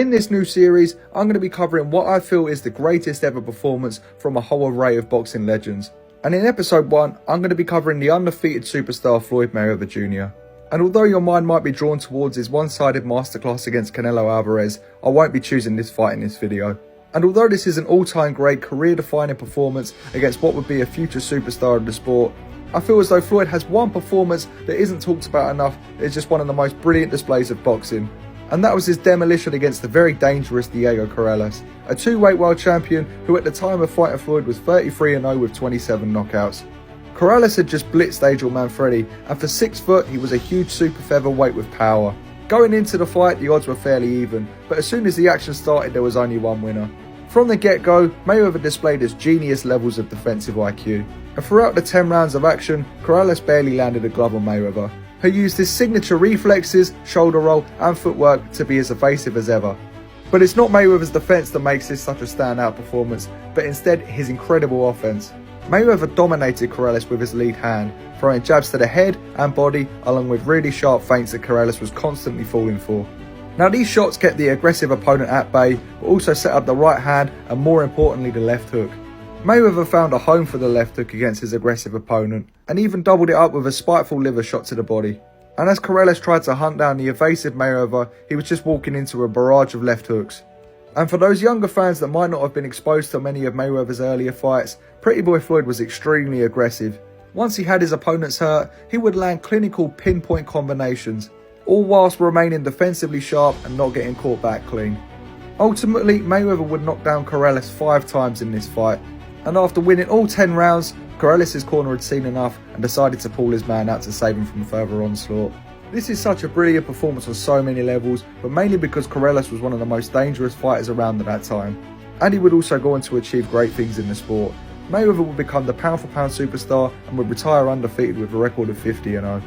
In this new series, I'm going to be covering what I feel is the greatest ever performance from a whole array of boxing legends. And in episode 1, I'm going to be covering the undefeated superstar Floyd Mayweather Jr. And although your mind might be drawn towards his one-sided masterclass against Canelo Alvarez, I won't be choosing this fight in this video. And although this is an all-time great career-defining performance against what would be a future superstar of the sport, I feel as though Floyd has one performance that isn't talked about enough that is just one of the most brilliant displays of boxing. And that was his demolition against the very dangerous Diego Corrales, a two-weight world champion who at the time of fighting Floyd was 33-0 with 27 knockouts. Corrales had just blitzed Adrian Manfredi, and for 6 foot he was a huge super featherweight with power. Going into the fight, the odds were fairly even, but as soon as the action started there was only one winner. From the get-go, Mayweather displayed his genius levels of defensive IQ, and throughout the 10 rounds of action, Corrales barely landed a glove on Mayweather, who used his signature reflexes, shoulder roll and footwork to be as evasive as ever. But it's not Mayweather's defense that makes this such a standout performance, but instead his incredible offense. Mayweather dominated Corrales with his lead hand, throwing jabs to the head and body along with really sharp feints that Corrales was constantly falling for. Now these shots kept the aggressive opponent at bay, but also set up the right hand and more importantly the left hook. Mayweather found a home for the left hook against his aggressive opponent, and even doubled it up with a spiteful liver shot to the body. And as Corrales tried to hunt down the evasive Mayweather, he was just walking into a barrage of left hooks. And for those younger fans that might not have been exposed to many of Mayweather's earlier fights, Pretty Boy Floyd was extremely aggressive. Once he had his opponents hurt, he would land clinical pinpoint combinations, all whilst remaining defensively sharp and not getting caught back clean. Ultimately, Mayweather would knock down Corrales 5 times in this fight, and after winning all 10 rounds, Corrales' corner had seen enough and decided to pull his man out to save him from further onslaught. This is such a brilliant performance on so many levels, but mainly because Corrales was one of the most dangerous fighters around at that time, and he would also go on to achieve great things in the sport. Mayweather would become the pound-for-pound superstar and would retire undefeated with a record of 50-0.